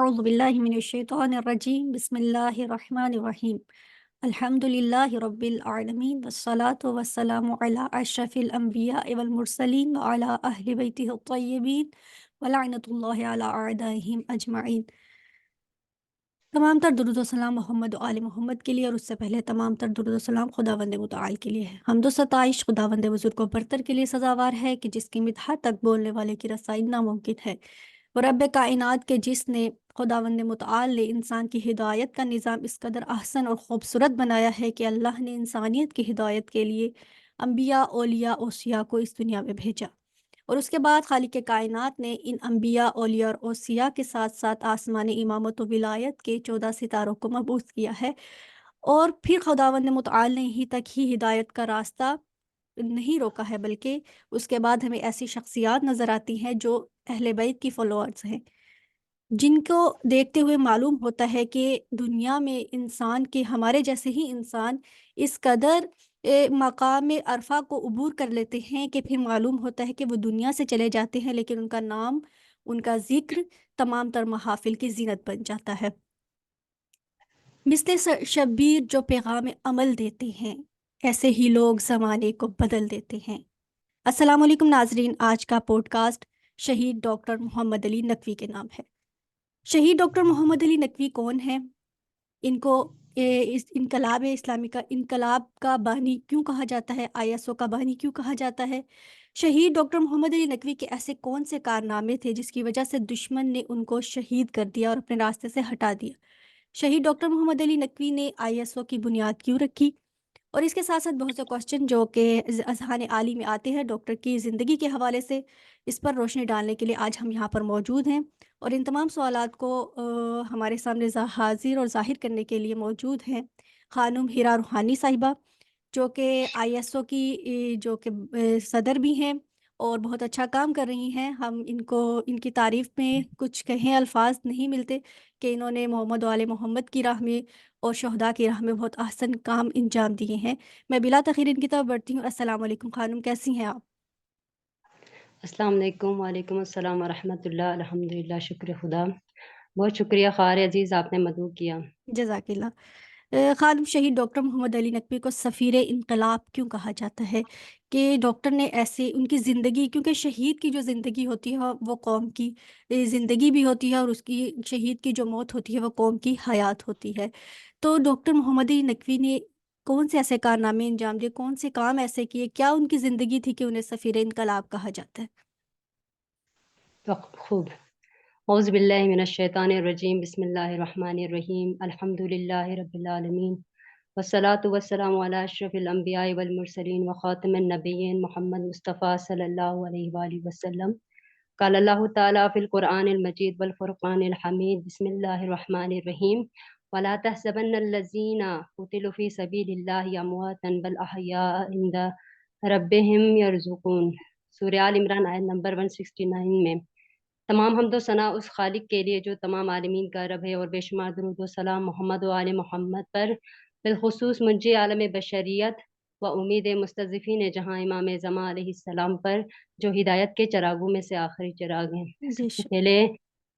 أعوذ بالله من الشيطان الرجيم بسم الله الرحمن الرحيم الحمد لله رب العالمين والصلاة والسلام على أشرف الأنبياء والمرسلين وعلى أهل بيته الطيبين ولعنة الله على أعدائهم أجمعين۔ تمام تر درود و سلام محمد و آل محمد کے لیے، اور اس سے پہلے تمام تر درود و سلام خداوند متعال کے لیے ہے۔ حمد و ستائش خداوند بزرگ و برتر کے لیے سزاوار ہے کہ جس کی مدحت تک بولنے والے کی رسائی ناممکن ہے۔ وہ رب کائنات کے جس نے خداوند متعال نے انسان کی ہدایت کا نظام اس قدر احسن اور خوبصورت بنایا ہے کہ اللہ نے انسانیت کی ہدایت کے لیے انبیاء، اولیاء، اوصیاء کو اس دنیا میں بھیجا، اور اس کے بعد خالق کائنات نے ان انبیاء، اولیاء اور اوصیاء کے ساتھ ساتھ آسمانی امامت و ولایت کے 14 ستاروں کو مبعوث کیا ہے، اور پھر خداوند متعال نے یہیں تک ہی ہدایت کا راستہ نہیں روکا ہے، بلکہ اس کے بعد ہمیں ایسی شخصیات نظر آتی ہیں جو اہل بیت کی فالوورز ہیں، جن کو دیکھتے ہوئے معلوم ہوتا ہے کہ دنیا میں انسان کے ہمارے جیسے ہی انسان اس قدر مقام عرفہ کو عبور کر لیتے ہیں کہ پھر معلوم ہوتا ہے کہ وہ دنیا سے چلے جاتے ہیں، لیکن ان کا نام، ان کا ذکر تمام تر محافل کی زینت بن جاتا ہے۔ مثل شبیر جو پیغام عمل دیتے ہیں، ایسے ہی لوگ زمانے کو بدل دیتے ہیں۔ السلام علیکم ناظرین، آج کا پوڈ کاسٹ شہید ڈاکٹر محمد علی نقوی کے نام ہے۔ شہید ڈاکٹر محمد علی نقوی کون ہیں؟ ان کو اس انقلاب اسلامی کا انقلاب کا بانی کیوں کہا جاتا ہے؟ ISO کا بانی کیوں کہا جاتا ہے؟ شہید ڈاکٹر محمد علی نقوی کے ایسے کون سے کارنامے تھے جس کی وجہ سے دشمن نے ان کو شہید کر دیا اور اپنے راستے سے ہٹا دیا؟ شہید ڈاکٹر محمد علی نقوی نے ISO کی بنیاد کیوں رکھی؟ اور اس کے ساتھ ساتھ بہت سے کوسچن جو کہ اذہان عالی میں آتے ہیں ڈاکٹر کی زندگی کے حوالے سے، اس پر روشنی ڈالنے کے لیے آج ہم یہاں پر موجود ہیں، اور ان تمام سوالات کو ہمارے سامنے حاضر اور ظاہر کرنے کے لیے موجود ہیں خانم ہیرا روحانی صاحبہ، جو کہ ISO کی جو کہ صدر بھی ہیں اور بہت اچھا کام کر رہی ہیں۔ ہم ان کی تعریف میں کچھ کہیں الفاظ نہیں ملتے کہ انہوں نے محمد و آل محمد کی راہ میں اور شہداء کی راہ میں بہت احسن کام انجام دیے ہیں۔ میں بلا تاخیر ان کی طرف بڑھتی ہوں۔ السلام علیکم خانم، کیسی ہیں آپ؟ السلام علیکم۔ وعلیکم السلام ورحمۃ اللہ۔ الحمدللہ، شکر خدا، بہت شکریہ خار عزیز، آپ نے مدعو کیا۔ جزاک اللہ۔ خانم، شہید ڈاکٹر محمد علی نقوی کو سفیر انقلاب کیوں کہا جاتا ہے؟ کہ ڈاکٹر نے ایسے ان کی زندگی، کیونکہ شہید کی جو زندگی ہوتی ہے وہ قوم کی زندگی بھی ہوتی ہے، اور اس کی شہید کی جو موت ہوتی ہے وہ قوم کی حیات ہوتی ہے۔ تو ڈاکٹر محمد علی نقوی نے کون سے ایسے کارنامے انجام دیے، کون سے کام ایسے کیے، کیا ان کی زندگی تھی کہ انہیں سفیر انقلاب کہا جاتا ہے؟ خوب، اعوذ باللہ من الشیطان الرجیم، بسم اللہ الرحمن الرحیم، الحمدللہ رب العالمین، والصلاة والسلام علی اشرف الانبیاء والمرسلین وخاتم النبیین محمد مصطفیٰ صلی اللہ علیہ وآلہ وسلم۔ قال اللہ تعالیٰ فی القرآن المجید والفرقان الحمید، بسم اللہ الرحمن الرحیم، ولا تحسبن الذین قتلوا فی سبیل اللہ امواتا بل احیاء عند ربہم یرزقون۔ سورہ آل عمران آیت نمبر 169 میں۔ تمام حمد و ثنا اس خالق کے لیے جو تمام عالمین کا رب ہے، اور بے شمار درود و سلام محمد و آل محمد پر، بالخصوص منجی عالم بشریت و امید مستضعفین جہاں امام زمان علیہ السلام پر، جو ہدایت کے چراغوں میں سے آخری چراغ ہیں۔ بے سب سے شک، پہلے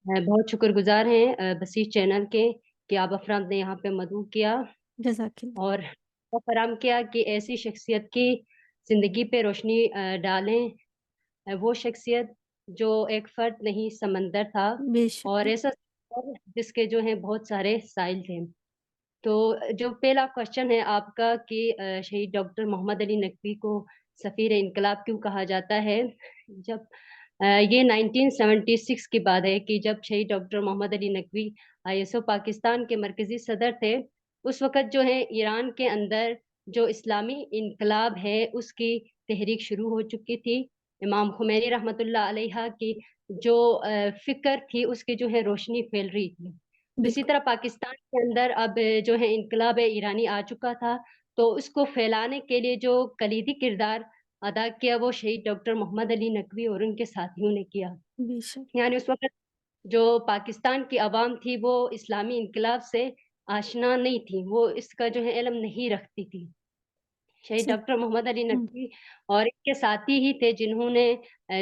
بہت شکر گزار ہیں بسیج چینل کے کہ آپ افراد نے یہاں پہ مدعو کیا جزاک اللہ۔ اور فراہم کیا کہ ایسی شخصیت کی زندگی پہ روشنی ڈالیں، وہ شخصیت جو ایک فرد نہیں سمندر تھا، بے شک، اور ایسا سمندر جس کے جو ہیں بہت سارے سائل تھے۔ تو جو پہلا کوشچن ہے آپ کا کہ شہید ڈاکٹر محمد علی نقوی کو سفیر انقلاب کیوں کہا جاتا ہے، جب یہ 1976 کی بات ہے کہ جب شہید ڈاکٹر محمد علی نقوی ISO پاکستان کے مرکزی صدر تھے، اس وقت جو ہے ایران کے اندر جو اسلامی انقلاب ہے اس کی تحریک شروع ہو چکی تھی۔ امام خمینی رحمۃ اللہ علیہ کی جو فکر تھی اس کی جو ہے روشنی پھیل رہی تھی۔ اسی بالکل، طرح پاکستان کے اندر اب جو ہے انقلاب ایرانی آ چکا تھا، تو اس کو پھیلانے کے لیے جو کلیدی کردار ادا کیا وہ شہید ڈاکٹر محمد علی نقوی اور ان کے ساتھیوں نے کیا۔ بے شک، یعنی اس وقت جو پاکستان کی عوام تھی وہ اسلامی انقلاب سے آشنا نہیں تھی، وہ اس کا جو ہے علم نہیں رکھتی تھی۔ शहीद जी। डॉक्टर मोहम्मद अली हुँ, नकवी और इनके साथी ही थे जिन्होंने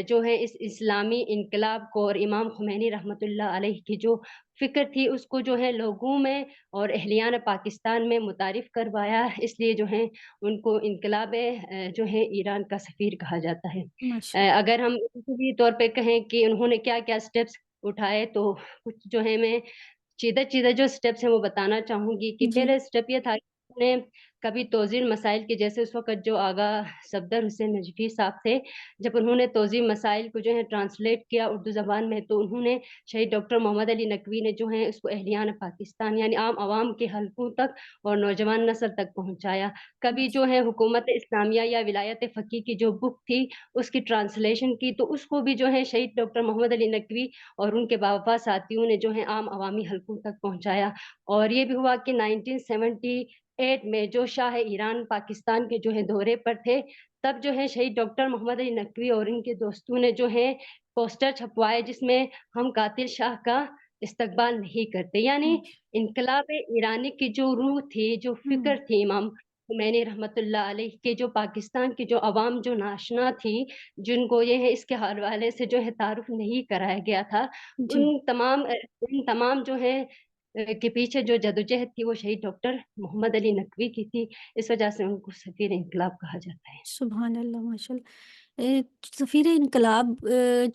जो है इस इस्लामी इनकलाब को और इमाम खुमैनी रहमतुल्लाह अलैह की जो फ़िक्र थी उसको जो है लोगों में और अहलियान पाकिस्तान में मुतारिफ़ करवाया। इसलिए जो है उनको इनकलाब जो है ईरान का सफ़ीर कहा जाता है। माशाअल्लाह। अगर हम इसी तौर पे कहें कि उन्होंने क्या-क्या स्टेप्स उठाए तो कुछ जो है मैं चीज़े-चीज़े जो स्टेप्स हैं वो बताना चाहूँगी कि जी। पहला स्टेप ये था कि उन्होंने कभी तोज़ीर मसाइल के जैसे उस वक़्त जो आगा सफ़दर हुसैन नजफ़ी साहब थे, जब उन्होंने तोज़ीर मसाइल को जो है ट्रांसलेट किया उर्दू ज़बान में तो उन्होंने शहीद डॉक्टर मोहम्मद अली नकवी ने जो है उसको अहलियान पाकिस्तान यानी आम अवाम के हलकों तक और नौजवान नस्ल तक पहुँचाया। कभी जो है हुकूमत इस्लामिया या विलायत फ़क़ीह की जो बुक थी उसकी ट्रांसलेशन की तो उसको भी जो है शहीद डॉक्टर मोहम्मद अली नकवी और उनके बावफ़ा साथियों ने जो है आम अवामी हलकों तक पहुँचाया। और ये भी हुआ कि 1978 में जो शाह ईरान पाकिस्तान के जो है दौरे पर थे, तब जो है शहीद डॉक्टर मोहम्मद अली नकवी और इनके दोस्तों ने जो है पोस्टर छपवाए जिसमें हम कातिल शाह का इस्तकबाल नहीं करते। यानी जी। इनकलाब ईरानी की जो रूह थी, जो फ़िक्र हुँ, थी इमाम खुमैनी रहमतुल्लाह अलैह के जो पाकिस्तान की जो अवाम जो नाशना थी, जिनको ये है इसके हवाले से जो है तारुफ़ नहीं कराया गया था, जी। उन तमाम जो है के पीछे जो जदोजहद थी वो शहीद डॉक्टर मोहम्मद अली नकवी की थी। इस वजह से उनको सफ़ीर इंकलाब कहा जाता है। सुभान अल्लाह माशाअल्लाह। सफ़ीर इनकलाब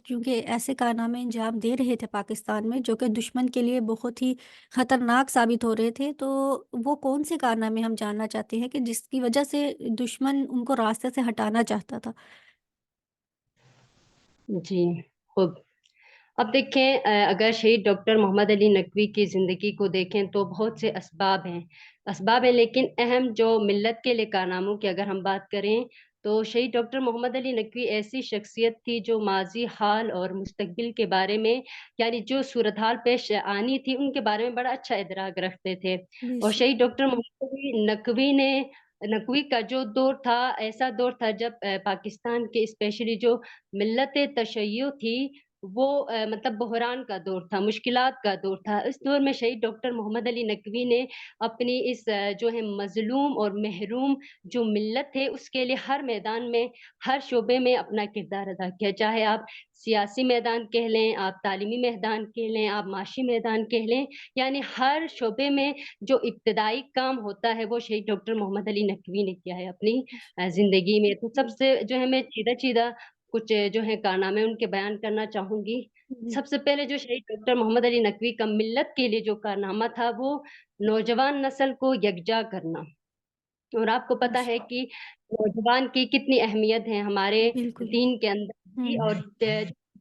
चूँकि ऐसे कारनामे अंजाम दे रहे थे पाकिस्तान में जो कि दुश्मन के लिए बहुत ही ख़तरनाक साबित हो रहे थे, तो वो कौन से कारनामे हम जानना चाहते हैं कि जिसकी वजह से दुश्मन उनको रास्ते से हटाना चाहता था? जी, खूब। अब देखें अगर शहीद डॉक्टर मोहम्मद अली नकवी की ज़िंदगी को देखें तो बहुत से असबाब हैं लेकिन अहम जो मिल्लत के लिए कारनामों की अगर हम बात करें, तो शहीद डॉक्टर मोहम्मद अली नकवी ऐसी शख्सियत थी जो माज़ी, हाल और मुस्तक़बिल के बारे में यानी जो सूरत-हाल पेश आनी थी, उनके बारे में बड़ा अच्छा इदराक रखते थे। और बेशक। शहीद डॉक्टर मोहम्मद अली नकवी का जो दौर था, ऐसा दौर था जब पाकिस्तान के स्पेशली जो मिल्लत-ए-तशय्युह थी, वो मतलब बहरान का दौर था, मुश्किलात का दौर था। इस दौर में शहीद डॉक्टर मोहम्मद अली नकवी ने अपनी इस जो है मज़लूम और महरूम जो मिल्लत है, उसके लिए हर मैदान में, हर शोबे में अपना किरदार अदा किया। चाहे आप सियासी मैदान कह लें, आप तालीमी मैदान कह लें, आप माशी मैदान कह लें, यानी हर शोबे में जो इब्तिदाई काम होता है, वो शहीद डॉक्टर मोहम्मद अली नकवी ने किया है अपनी ज़िंदगी में। तो जी, सबसे जो है मैं सीधा-सीधा कुछ जो है कारनामे उनके बयान करना चाहूँगी। जी, सबसे पहले जो शहीद डॉक्टर मोहम्मद अली नकवी का मिल्लत के लिए जो कारनामा था वो नौजवान नस्ल को यकजा करना। और आपको पता है माशा कि नौजवान की कितनी अहमियत है हमारे बिल्कुल। दीन के अंदर भी हुँ, और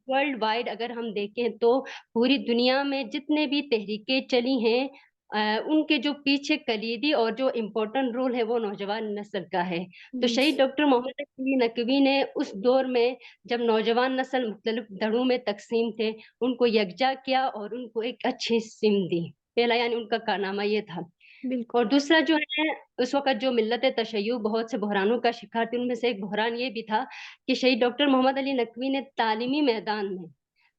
वर्ल्ड वाइड अगर हम देखें तो पूरी दुनिया में जितने भी तहरीकें चली हैं उनके जो पीछे कलीदी और जो इम्पोर्टेंट रोल है वो नौजवान नस्ल का है। तो शहीद जी, डॉक्टर मोहम्मद अली नकवी ने उस दौर में जब नौजवान नस्ल मुख्तलिफ धड़ों में तक़सीम थे, उनको यकजा किया और उनको एक अच्छी सिम दी। पहला यानी उनका कारनामा ये था। बिल्कुल। और दूसरा जो है, उस वक़्त जो मिल्लत-ए-तशय्युह बहुत से बहरानों का शिकार थी, उनमें से एक बहरान ये भी था कि शहीद डॉक्टर मोहम्मद अली नकवी ने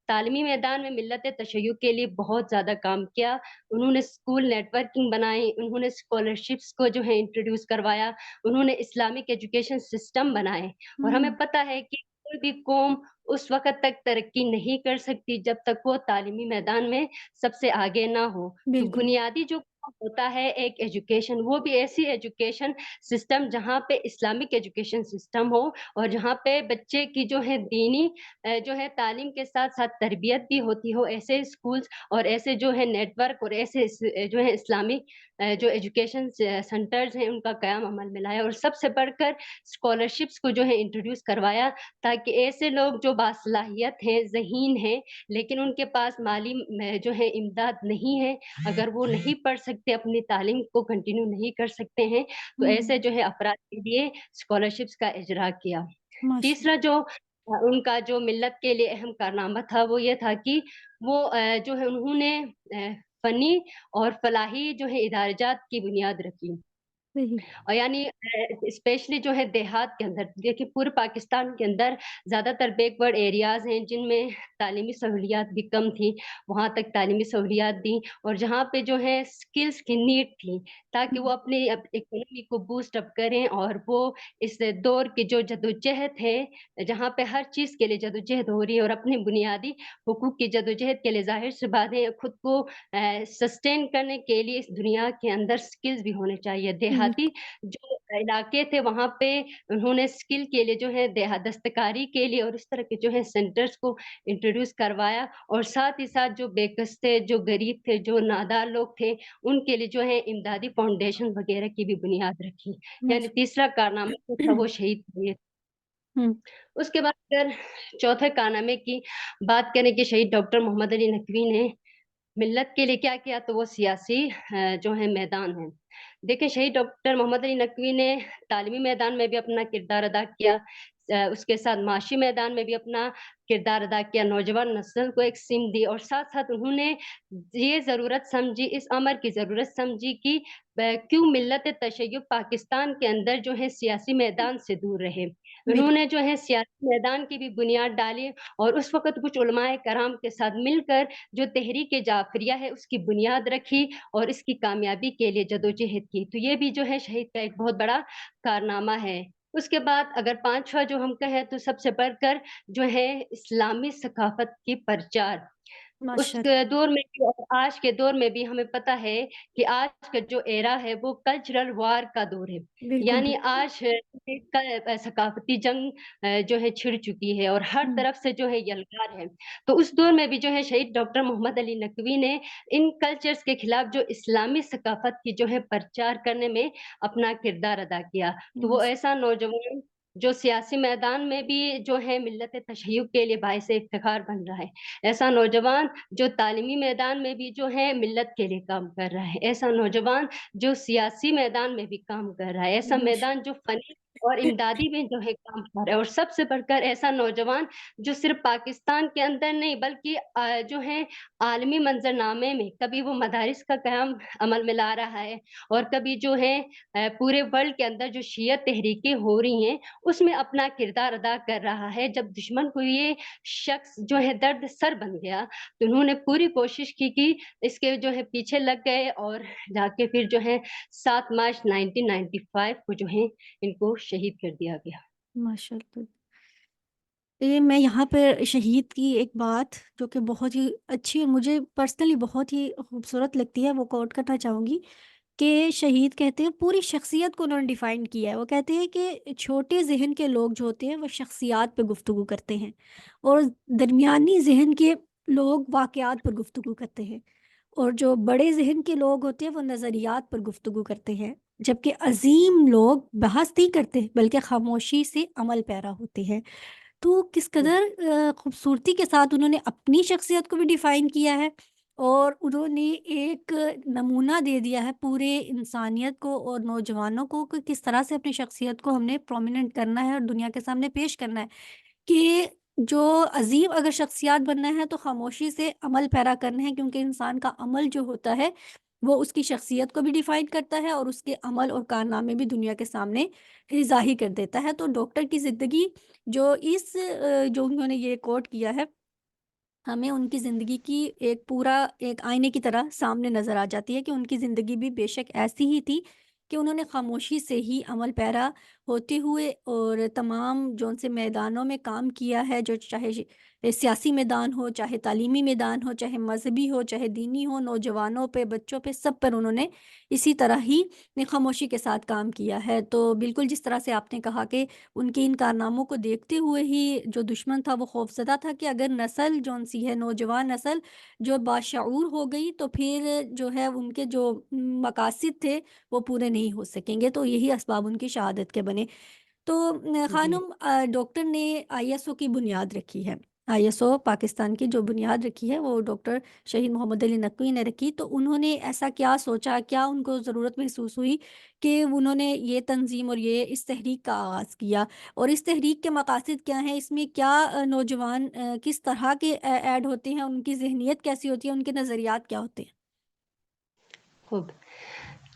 तालीमी मैदान में मिल्लत-ए-तशय्युह के लिए बहुत ज़्यादा काम किया। उन्होंने स्कूल नेटवर्किंग बनाई, उन्होंने स्कॉलरशिप्स को जो है इंट्रोड्यूस करवाया, उन्होंने इस्लामिक एजुकेशन सिस्टम बनाए और हमें हुँ, पता है कि कोई भी कौम उस वक़्त तक तरक्की नहीं कर सकती जब तक वो तालीमी मैदान में सबसे आगे ना हो। तो बिल्कुल। बुनियादी जो होता है एक एजुकेशन, वो भी ऐसी एजुकेशन सिस्टम जहाँ पे इस्लामिक एजुकेशन सिस्टम हो और जहाँ पे बच्चे की जो है दीनी जो है तालीम के साथ-साथ तरबियत भी होती हो, ऐसे स्कूल्स और ऐसे जो है नेटवर्क और ऐसे जो है इस्लामिक जो एजुकेशन सेंटर्स हैं, उनका क़याम अमल में लाया और सबसे बढ़कर स्कॉलरशिप्स को जो है इंट्रोड्यूस करवाया ताकि ऐसे लोग जो बासलाहियत हैं, ज़हीन हैं, लेकिन उनके पास माली जो है इमदाद नहीं है, अगर वो नहीं पढ़ सकते, अपनी तालीम को कंटिन्यू नहीं कर सकते हैं, तो हुँ, ऐसे जो है अफ़राद के लिए स्कॉलरशिप्स का इजरा किया। तीसरा माशा जो उनका जो मिल्लत के लिए अहम कारनामा था, वो ये था कि वो जो है उन्होंने फ़नी और फलाही जो है इदारजात की बुनियाद रखी। صحیح۔ اور یعنی اسپیشلی جو ہے دیہات کے اندر دیکھیے پورے پاکستان کے اندر زیادہ تر بیک ورڈ ایریاز ہیں جن میں تعلیمی سہولیات بھی کم تھی، وہاں تک تعلیمی سہولیات دیں، اور جہاں پہ جو ہے اسکلس کی نیڈ تھی تاکہ وہ ہوں، اپنی اکنامی کو بوسٹ اپ کریں، اور وہ اس دور کی جو جدوجہد ہے جہاں پہ ہر چیز کے لیے جدوجہد ہو رہی ہے اور اپنے بنیادی حقوق کی جدوجہد کے لیے ظاہر سی بات ہے خود کو سسٹین کرنے کے لیے اس دنیا کے اندر اسکلز بھی ہونے چاہیے۔ دیہاتی بالکل۔ جو علاقے تھے وہاں پہ انہوں نے اسکل کے لیے جو ہے دستکاری کے لیے اور اس طرح کے جو ہے سینٹرز کو انٹروڈیوس کروایا، اور ساتھ ہی ساتھ جو بیکس تھے، جو غریب تھے، جو نادار لوگ تھے، ان کے لیے جو ہے امدادی فاؤنڈیشن وغیرہ کی بھی بنیاد رکھی۔ یعنی ماشاء تیسرا کارنامہ جو تھا وہ شہید ہوئے۔ ہوں، اس کے بعد اگر چوتھے کارنامے کی بات کریں کہ شہید ڈاکٹر محمد علی نقوی نے ملت کے لیے کیا کیا، تو وہ سیاسی جو ہے میدان ہے۔ دیکھیں شہید ڈاکٹر محمد علی نقوی نے تعلیمی میدان میں بھی اپنا کردار ادا کیا، اس کے ساتھ معاشی میدان میں بھی اپنا کردار ادا کیا، نوجوان نسل کو ایک سمت دی، اور ساتھ ساتھ انہوں نے یہ ضرورت سمجھی، اس امر کی ضرورت سمجھی کہ کیوں ملت تشیع پاکستان کے اندر جو ہے سیاسی میدان سے دور رہے۔ انہوں بالکل۔ نے جو ہے سیاسی میدان کی بھی بنیاد ڈالی، اور اس وقت کچھ علماء کرام کے ساتھ مل کر جو تحریک جعفریہ ہے اس کی بنیاد رکھی اور اس کی کامیابی کے لیے جدوجہد کی۔ تو یہ بھی جو ہے شہید کا ایک بہت بڑا کارنامہ ہے۔ اس کے بعد اگر پانچواں جو ہم کہیں تو سب سے بڑھ کر جو ہے اسلامی ثقافت کی پرچار۔ اس ماشاء اللہ۔ کے دور میں بھی اور آج کے دور میں بھی ہمیں پتہ ہے کہ آج کا جو ایرا ہے وہ کلچرل وار کا دور ہے، بالکل، یعنی بالکل۔ آج ثقافتی جنگ جو ہے چھڑ چکی ہے اور ہر ہوں، طرف سے جو ہے یلغار ہے۔ تو اس دور میں بھی جو ہے شہید ڈاکٹر محمد علی نقوی نے ان کلچرز کے خلاف جو اسلامی ثقافت کی جو ہے پرچار کرنے میں اپنا کردار ادا کیا۔ تو وہ ماشاء ایسا نوجوان جو سیاسی میدان میں بھی جو ہے ملت تشیع کے لیے باعث افتخار بن رہا ہے، ایسا نوجوان جو تعلیمی میدان میں بھی جو ہے ملت کے لیے کام کر رہا ہے، ایسا نوجوان جو سیاسی میدان میں بھی کام کر رہا ہے، ایسا ماشاء میدان جو فنی اور امدادی میں جو ہے کام کر رہا ہے، اور سب سے بڑھ کر ایسا نوجوان جو صرف پاکستان کے اندر نہیں بلکہ جو ہے عالمی منظرنامے میں کبھی وہ مدارس کا قیام عمل میں لا رہا ہے، اور کبھی جو ہے پورے ورلڈ کے اندر جو شیعہ تحریکیں ہو رہی ہیں اس میں اپنا کردار ادا کر رہا ہے۔ جب دشمن کو یہ شخص جو ہے درد سر بن گیا تو انہوں نے پوری کوشش کی کہ اس کے جو ہے پیچھے لگ گئے، اور جا کے پھر جو ہے 7 مارچ 1995 کو جو ہے ان کو شہید کر دیا گیا۔ ماشاء اللہ۔ یہ میں یہاں پہ شہید کی ایک بات جو کہ بہت ہی اچھی اور مجھے پرسنلی بہت ہی خوبصورت لگتی ہے وہ کوٹ کرنا چاہوں گی کہ شہید کہتے ہیں پوری شخصیت کو انہوں نے ڈیفائن کیا ہے۔ وہ کہتے ہیں کہ چھوٹے ذہن کے لوگ جو ہوتے ہیں وہ شخصیات پہ گفتگو کرتے ہیں، اور درمیانی ذہن کے لوگ واقعات پر گفتگو کرتے ہیں، اور جو بڑے ذہن کے لوگ ہوتے ہیں وہ نظریات پر گفتگو کرتے ہیں، جبکہ عظیم لوگ بحث نہیں کرتے بلکہ خاموشی سے عمل پیرا ہوتے ہیں۔ تو کس قدر خوبصورتی کے ساتھ انہوں نے اپنی شخصیت کو بھی ڈیفائن کیا ہے، اور انہوں نے ایک نمونہ دے دیا ہے پورے انسانیت کو اور نوجوانوں کو کہ کس طرح سے اپنی شخصیت کو ہم نے پرومیننٹ کرنا ہے اور دنیا کے سامنے پیش کرنا ہے، کہ جو عظیم اگر شخصیات بننا ہے تو خاموشی سے عمل پیرا کرنا ہے، کیونکہ انسان کا عمل جو ہوتا ہے وہ اس کی شخصیت کو بھی ڈیفائن کرتا ہے اور اس کے عمل اور کارنامے بھی دنیا کے سامنے ظاہر کر دیتا ہے۔ تو ڈاکٹر کی زندگی جو جو انہوں نے یہ کوٹ کیا ہے، ہمیں ان کی زندگی کی ایک پورا ایک آئینے کی طرح سامنے نظر آ جاتی ہے کہ ان کی زندگی بھی بے شک ایسی ہی تھی کہ انہوں نے خاموشی سے ہی عمل پیرا ہوتے ہوئے اور تمام جو ان سے میدانوں میں کام کیا ہے، جو چاہے سیاسی میدان ہو، چاہے تعلیمی میدان ہو، چاہے مذہبی ہو، چاہے دینی ہو، نوجوانوں پہ، بچوں پہ، سب پر انہوں نے اسی طرح ہی خاموشی کے ساتھ کام کیا ہے۔ تو بالکل جس طرح سے آپ نے کہا کہ ان کے ان کارناموں کو دیکھتے ہوئے ہی جو دشمن تھا وہ خوفزدہ تھا کہ اگر نسل جون سی ہے، نوجوان نسل جو باشعور ہو گئی تو پھر جو ہے ان کے جو مقاصد تھے وہ پورے نہیں ہو سکیں گے، تو یہی اسباب ان کی شہادت کے بنے۔ تو جی خانم ڈاکٹر نے آئی ایس او کی بنیاد رکھی ہے، آئی ایس او پاکستان کی جو بنیاد رکھی ہے وہ ڈاکٹر شہید محمد علی نقوی نے رکھی۔ تو انہوں نے ایسا کیا سوچا، کیا ان کو ضرورت محسوس ہوئی کہ انہوں نے یہ تنظیم اور یہ اس تحریک کا آغاز کیا، اور اس تحریک کے مقاصد کیا ہیں، اس میں کیا نوجوان کس طرح کے ایڈ ہوتے ہیں، ان کی ذہنیت کیسی ہوتی ہے، ان کے نظریات کیا ہوتے ہیں؟ خوب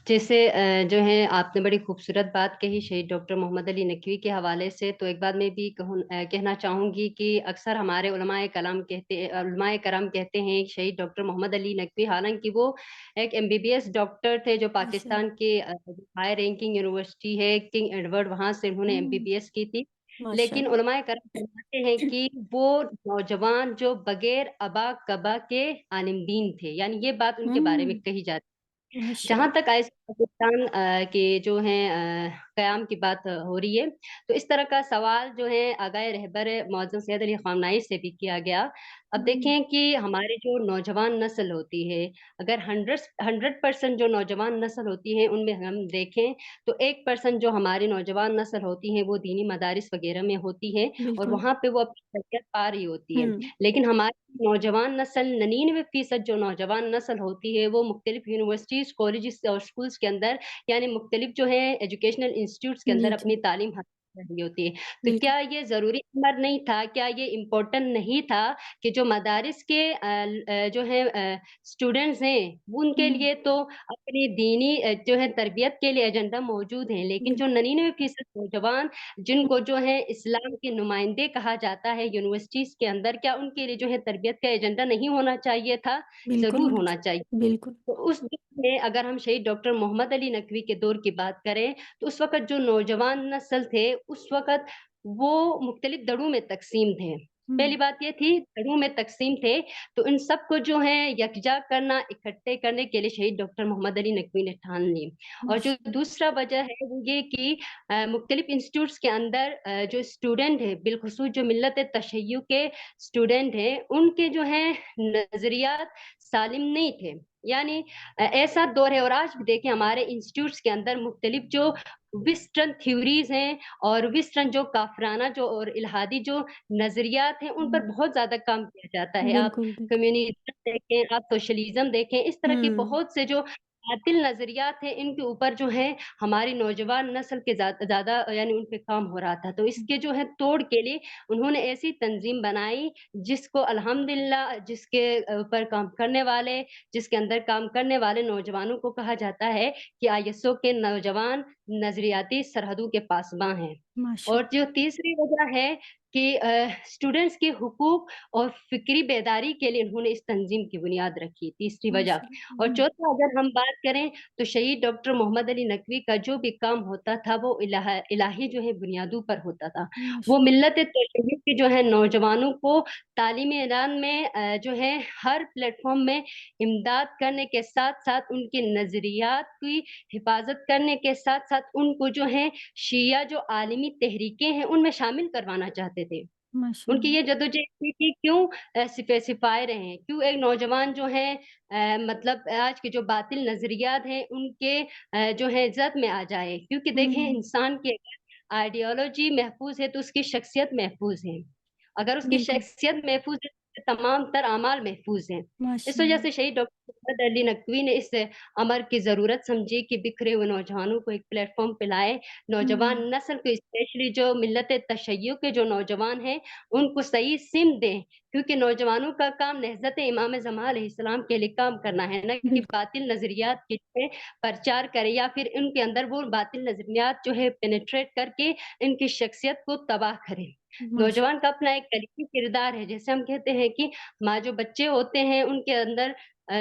जैसे जो है आपने बड़ी खूबसूरत बात कही शहीद डॉक्टर मोहम्मद अली नकवी के हवाले से, तो एक बात मैं भी कहना चाहूँगी कि अक्सर हमारे उलमाए करम कहते हैं शहीद डॉक्टर मोहम्मद अली नकवी, हालांकि वो एक एमबीबीएस डॉक्टर थे जो माशा पाकिस्तान के हाई रैंकिंग यूनिवर्सिटी है किंग एडवर्ड, वहां से उन्होंने हम्म, एमबीबीएस की थी। लेकिन माशाल्लाह। उलमाए करम फरमाते हैं कि वो नौजवान जो बगैर अबा कबा के आलिम दीन थे, यानी ये बात उनके बारे में हम्म, कही जाती जहां माशाल्लाह। तक आइस पाकिस्तान के जो है कयाम की बात हो रही है, तो इस तरह का सवाल जो है आगाए रहबर मौजूद सैयद अली खामनाई से भी किया गया। अब हम्म, देखें कि हमारी जो नौजवान नस्ल होती है, अगर 100% जो नौजवान नस्ल होती है उनमें हम देखें तो 1% जो हमारी नौजवान नस्ल होती है वो दीनी मदारिस वगैरह में होती है और बिल्कुल। वहां पे वो अपनी तरबियत पा रही होती है। हम्म, लेकिन हमारी नौजवान नस्ल 99% जो नौजवान नस्ल होती है वो मुख्तलिफ यूनिवर्सिटीज कॉलेज और स्कूल्स के अंदर, यानी मुख्तलिफ जो है एजुकेशनल इंस्टीट्यूट्स के जी अंदर जी, अपनी तालीम हासिल कर रही होती है। तो बिल्कुल। क्या ये जरूरी अमर नहीं था, क्या ये इम्पोर्टेंट नहीं था कि जो मदारिस के जो है स्टूडेंट्स हैं उनके हम्म, लिए तो अपनी दीनी जो है तरबियत के लिए एजेंडा मौजूद है, लेकिन जो बिल्कुल। 99% नौजवान जिनको हम्म, जो है इस्लाम के नुमाइंदे कहा जाता है यूनिवर्सिटीज के अंदर, क्या उनके लिए जो है तरबियत का एजेंडा नहीं होना चाहिए था? बिल्कुल जरूर होना होना चाहिए। चाहिए, बिल्कुल। तो उस दौर में अगर हम शहीद डॉक्टर मोहम्मद अली नकवी के दौर की बात करें, तो उस वक़्त जो नौजवान नस्ल थे, उस वक़्त वो मुख्तलिफ दड़ों में तक़सीम थे। हम्म, पहली बात ये थी दड़ों में तक़सीम थे, तो इन सबको जो है यकजा करना, इकट्ठे करने के लिए शहीद डॉक्टर मोहम्मद अली नकवी ने ठान ली। और जो माशा दूसरा वजह है वो ये कि मुख्तलिफ इंस्टीट्यूट्स के अंदर जो स्टूडेंट है, बिलख़ुसूस जो मिल्लत तशय्युc के स्टूडेंट हैं, उनके जो है नज़रियात सालिम नहीं थे। यानी ऐसा दौर है और आज भी देखें हमारे इंस्टीट्यूट्स के अंदर मुख्तलिफ जो वेस्टर्न थ्योरीज हैं और वेस्टर्न जो काफराना जो और इल्हादी जो नजरियात हैं उन हम्म, पर बहुत ज्यादा काम किया जाता है। आप बिल्कुल बिल्कुल। कम्युनिज्म देखें, आप सोशलिज्म देखें, इस तरह के हम्म, बहुत से जो बातिल नजरियात हैं इनके ऊपर जो है हमारी नौजवान नस्ल के ज्यादा यानी उन पे काम हो रहा था। तो इसके जो है तोड़ के लिए उन्होंने ऐसी तंजीम बनाई जिसको अल्हम्दुलिल्लाह ऊपर काम करने वाले जिसके अंदर काम करने वाले नौजवानों को कहा जाता है कि आईएसओ के नौजवान नजरियाती सरहदों के पासबां हैं। माशा और जो तीसरी वजह है कि स्टूडेंट्स के हुकूक और फिक्री बेदारी के लिए उन्होंने इस तंजीम की बुनियाद रखी, तीसरी वजह। माशा और चौथा अगर हम बात करें तो शहीद डॉक्टर मोहम्मद अली नकवी का जो भी काम होता था वो इलाही जो है बुनियादों पर होता था। वो माशा मिल्लत तशय्युc के जो है नौजवानों को तालीमी मैदान में जो है हर प्लेटफॉर्म में इमदाद करने के साथ साथ उनके नजरियात की हिफाजत करने के साथ साथ उनको जो है शिया जो आलमी तहरीकें हैं उनमें शामिल करवाना चाहते थे। उनकी माशाल्लाह। ये जद्दोजहद थी कि क्यों सिपाही रहे, क्यों एक नौजवान जो है मतलब आज के जो बातिल नजरियात हैं उनके जो है जद में आ जाए, क्योंकि देखें हुँ, इंसान की आइडियोलॉजी महफूज है तो उसकी शख्सियत महफूज है, अगर उसकी बिल्कुल। शख्सियत महफूज है तो तमाम तर अमाल महफूज हैं। इस वजह माशाल्लाह। से शहीद डॉक्टर मोहम्मद अली नकवी ने इस अमर की जरूरत समझी कि बिखरे हुए नौजवानों को एक प्लेटफॉर्म पे लाए, नौजवान हुँ, नस्ल को स्पेशली जो मिल्लत तशय्युc के जो नौजवान हैं उनको सही सिम दें, क्योंकि नौजवानों का काम नहज़त इमाम ज़मा अलैहिस्सलाम के लिए काम करना है, ना कि बिल्कुल। बातिल नज़रियात के पे प्रचार करें या फिर उनके अंदर वो बातिल नज़रियात जो है पेनिट्रेट करके इनकी शख्सियत को तबाह करें। माशा नौजवान का अपना एक कलीदी किरदार है, जैसे हम कहते हैं कि माँ जो बच्चे होते हैं उनके अंदर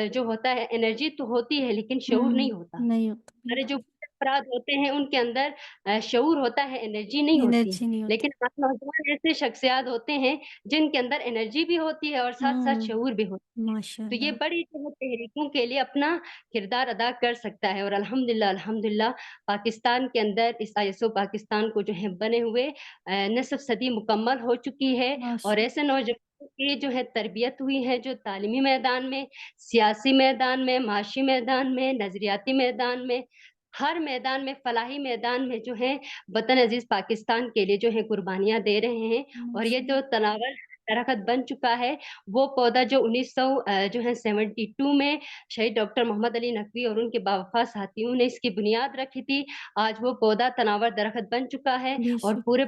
जो होता है एनर्जी तो होती है लेकिन शऊर नहीं हुँ, होता। नहीं होता, हमारे जो बिल्कुल। अपराध होते हैं उनके अंदर शऊर होता है, एनर्जी नहीं होती। एनर्जी नहीं होती। लेकिन हमारे नौजवान ऐसे शख्सियात होते हैं जिनके अंदर एनर्जी भी होती है और साथ-साथ हुँ, शऊर भी होता है। तो ये माशाल्लाह। बड़ी जो है तहरीकों के लिए अपना किरदार अदा कर सकता है और अल्हम्दुलिल्लाह अल्हम्दुलिल्लाह पाकिस्तान के अंदर इस आईएसओ पाकिस्तान को जो है बने हुए निसफ सदी मुकम्मल हो चुकी है और माशा ऐसे नौजवानों की जो है तरबियत हुई है जो तालीमी मैदान में, सियासी मैदान में, माशी मैदान में, नज़रियाती मैदान में, हर मैदान में, फलाही मैदान में जो है वतन अज़ीज़ पाकिस्तान के लिए जो है कुर्बानियाँ दे रहे हैं। और ये जो माशाल्लाह। तनावर दरख़्त बन चुका है, वो पौधा जो 1900 जो है 72 में शहीद डॉक्टर मोहम्मद अली नकवी और उनके बावफ़ा साथियों ने इसकी बुनियाद रखी थी। आज वो पौधा तनावर दरख़्त बन चुका है और बेशक। पूरे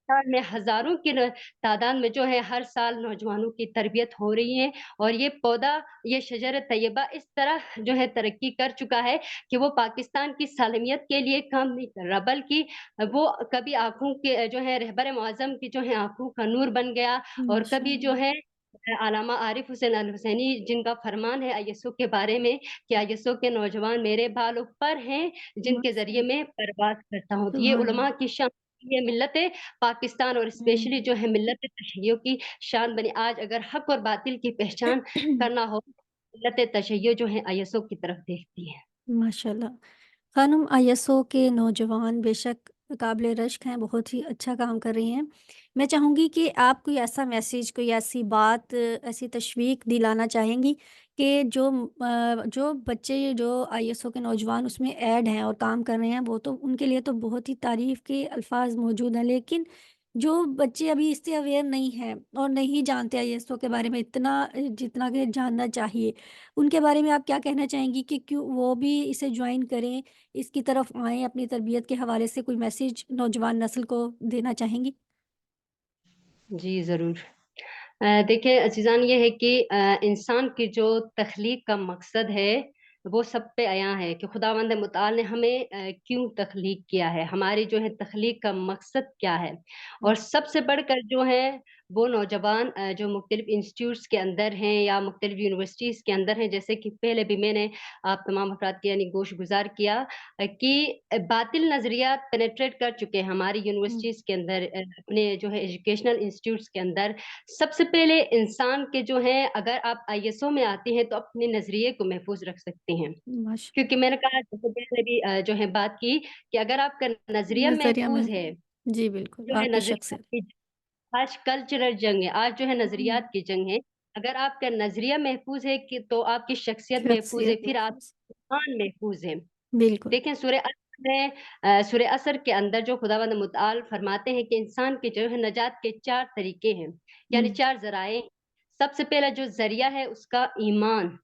पाकिस्तान में हज़ारों की न तादाद में जो है हर साल नौजवानों की तरबियत हो रही है और ये पौधा, ये शजर तैयबा इस तरह जो है तरक्की कर चुका है कि वो पाकिस्तान की सालमियत के लिए काम नहीं कर रहा, बल्कि वो कभी आँखों के जो है रहबर मुअज़्ज़म की जो है आँखों का नूर बन गया और कभी जो माशाअल्लाह। है अल्लामा आरिफ हुसैन अल हुसैनी जिनका फरमान है आईएसओ के बारे में कि आईएसओ के नौजवान मेरे बालों पर हैं, जिनके ज़रिए माशाअल्लाह। मैं परवाज़ करता हूँ। तो ये सुभान उलमा अल्लाह। की शान, ये मिल्लत पाकिस्तान और स्पेशली हुँ। जो है मिल्लत तशय्युओ की शान बनी। आज अगर हक और बातिल की पहचान करना हो, मिल्लत तशय्युओ जो है आईएसओ की तरफ देखती है। माशाअल्लाह। ख़ानम आईएसओ के नौजवान बेशक काबिल रश्क हैं, बहुत ही अच्छा काम कर रही हैं। मैं चाहूँगी कि आप कोई ऐसा मैसेज, कोई ऐसी बात, ऐसी तशवीक दिलाना चाहेंगी कि जो बच्चे जो आईएसओ के नौजवान उसमें ऐड हैं और काम कर रहे हैं, वो तो उनके लिए तो बहुत ही तारीफ़ के अल्फ़ाज़ मौजूद हैं, लेकिन जो बच्चे अभी इससे अवेयर नहीं हैं और नहीं जानते आईएसओ के बारे में इतना जितना कि जानना चाहिए, उनके बारे में आप क्या कहना चाहेंगी कि क्यों वो भी इसे जॉइन करें, इसकी तरफ आएँ, अपनी तरबियत के हवाले से कोई मैसेज नौजवान नस्ल को देना चाहेंगी? जी, ज़रूर। देखिए अज़ीज़ान ये है कि इंसान की जो तख़लीक़ का मकसद है, वो सब पे अयां है कि खुदावंद मुतआल ने हमें क्यों तख़लीक़ किया है, हमारी जो है तख़लीक़ का मकसद क्या है? हुँ, और सबसे बढ़कर जो है वो नौजवान जो मुख्तलिफ़ इंस्टीट्यूट्स के अंदर हैं या मुख्तलिफ़ यूनिवर्सिटीज़ के अंदर हैं, जैसे कि पहले भी मैंने आप तमाम अफ़राद की यानी गोशगुज़ार किया कि बातिल नज़रियात पेनिट्रेट कर चुके हैं हमारी हुँ, यूनिवर्सिटीज़ के अंदर अपने जो है एजुकेशनल इंस्टीट्यूट्स के अंदर। सबसे पहले इंसान के जो हैं अगर आप आईएसओ में आती हैं तो अपने नज़रिए को महफ़ूज़ रख सकती हैं। माशा क्योंकि मैंने कहा जैसे पहले भी जो है बात की कि अगर आपका नज़रिया नज़रिया महफ़ूज़ है, महफ़ूज़। जी, बिल्कुल, जो है आपकी नज़रियात शख्सियत। की आज कल्चरल जंग है, आज जो है हुँ, नज़रियात की जंग है। अगर आपका नज़रिया महफ़ूज़ है कि तो आपकी शख्सियत महफ़ूज़ है, शख्सियत फिर महफ़ूज़। आपका ईमान महफ़ूज़ है। बिल्कुल। देखें सूरह असर के अंदर जो खुदावंद मुतआल फरमाते हैं कि इंसान के जो है नजात के 4 तरीके हैं, हुँ, यानी 4 ज़राए। सबसे पहला जो ज़रिया है उसका ईमान,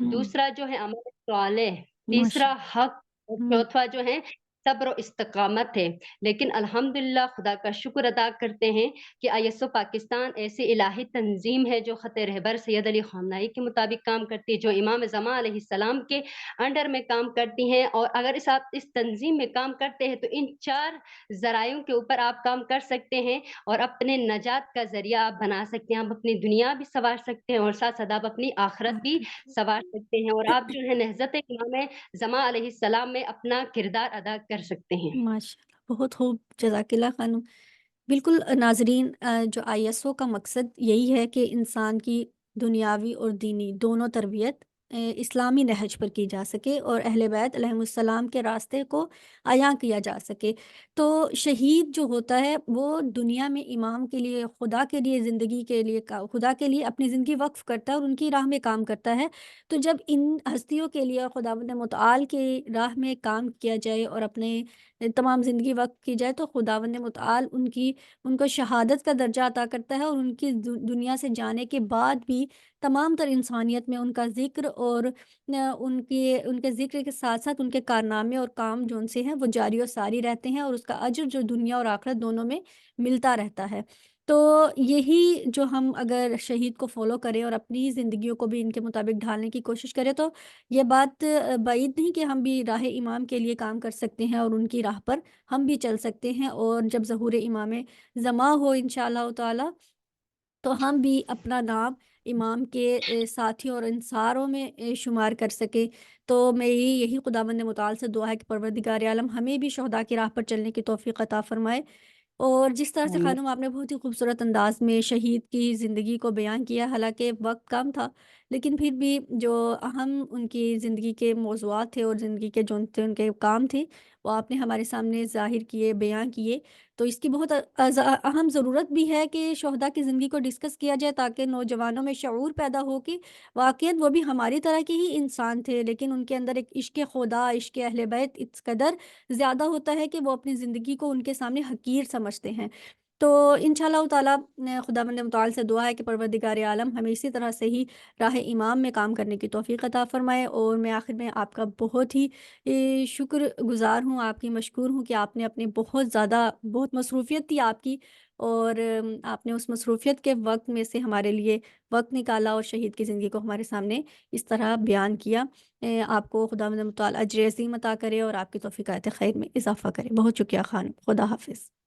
हुँ, दूसरा जो है अमल सालेह, माशा तीसरा हक और हुँ, चौथा जो है सब्र और इस्तिकामत है। लेकिन अल्हम्दुलिल्लाह खुदा का शुक्र अदा करते हैं कि आईएसओ पाकिस्तान ऐसी इलाही तंज़ीम है जो ख़त रहबर सैयद अली ख़ामनेई के मुताबिक काम करती है, जो इमाम ज़मा अलैहिस्सलाम के अंडर में काम करती हैं और अगर आप इस तंज़ीम में काम करते हैं तो इन 4 ज़राइयों के ऊपर आप काम कर सकते हैं और अपने नजात का ज़रिया आप बना सकते हैं। आप अपनी दुनिया भी सँवार सकते हैं और साथ-साथ आप अपनी आख़िरत भी आखिर सँवार सकते हैं और आप जो है नहज़त इमाम ज़मा अलैहिस्सलाम में अपना किरदार अदा कर सकते हैं। माशाअल्लाह, बहुत खूब, जज़ाकिल्लाह ख़ानुम। बिल्कुल नाज़रीन, जो आईएसओ का मकसद यही है कि इंसान की दुनियावी और दीनी दोनों तरबियत इस्लामी नहज पर की जा सके और अहले बैत अलैहिमुस्सलाम के रास्ते को अयां किया जा सके। तो शहीद जो होता है वो दुनिया में इमाम के लिए, खुदा के लिए, ज़िंदगी के लिए खुदा के लिए अपनी ज़िंदगी वक्फ़ करता है और उनकी राह में काम करता है। तो जब इन हस्तियों के लिए और खुदावंद मुतआल की राह में काम किया जाए और अपने तमाम ज़िंदगी वक़्फ़ की जाए, तो खुदावंद मुतआल उनको शहादत का दर्जा अता करता है और उनकी दुनिया से जाने के बाद भी तमाम तर इंसानियत में उनका ज़िक्र और उनके उनके ज़िक्र के साथ-साथ उनके कारनामे और काम जो उनसे हैं वो जारी और सारी रहते हैं और उसका अज्र जो दुनिया और आख़िरत दोनों में मिलता रहता है। तो यही जो हम अगर शहीद को फ़ॉलो करें और अपनी ज़िंदगियों को भी इनके मुताबिक ढालने की कोशिश करें, तो ये बात बाइद नहीं कि हम भी राह इमाम के लिए काम कर सकते हैं और उनकी राह पर हम भी चल सकते हैं और जब ज़हूर इमाम ज़मा हो इंशाअल्लाह ताला, तो हम भी अपना नाम इमाम के साथियों और अंसारों में शुमार कर सकें। तो मेरी यही खुदावंद मुताल से दुआ है कि परवरदिगार आलम हमें भी शुहदा की राह पर चलने की तौफ़ीक़ अता फ़रमाए। और जिस तरह से आमीन। ख़ानम आपने बहुत ही खूबसूरत अंदाज़ में शहीद की ज़िंदगी को बयान किया, हालाँकि वक़्त कम था, लेकिन फिर भी जो अहम उनकी ज़िंदगी के मौज़ूआत थे और ज़िंदगी के जो थे उनके काम थे, वो आपने हमारे सामने ज़ाहिर किए, बयान किए। तो इसकी बहुत अहम ज़रूरत भी है कि शुहदा की ज़िंदगी को डिस्कस किया जाए, ताकि नौजवानों में शऊर पैदा हो कि वाक़ईअत वो भी हमारी तरह के ही इंसान थे, लेकिन उनके अंदर एक इश्क़ खुदा, इश्क़ अहले बैत इस कदर ज़्यादा होता है कि वो अपनी ज़िंदगी को उनके सामने हक़ीर समझते हैं। तो इंशाअल्लाह ताला खुदावंद मुताल से दुआ है कि परवरदिगार आलम हमें इसी तरह से ही राह इमाम में काम करने की तौफ़ीक़ अता फ़रमाए। और मैं आखिर में आपका बहुत ही शुक्रगुज़ार हूँ, आपकी मशकूर हूँ कि आपने अपनी बहुत ज़्यादा बहुत मसरूफ़ियत थी आपकी, اور آپ نے اس مصروفیت کے وقت میں سے ہمارے لیے وقت نکالا اور شہید کی زندگی کو ہمارے سامنے اس طرح بیان کیا۔ آپ کو خداوند متعال اجر عظیم عطا کرے اور آپ کی توفیقات خیر میں اضافہ کرے۔ بہت شکریہ خانم، خدا حافظ۔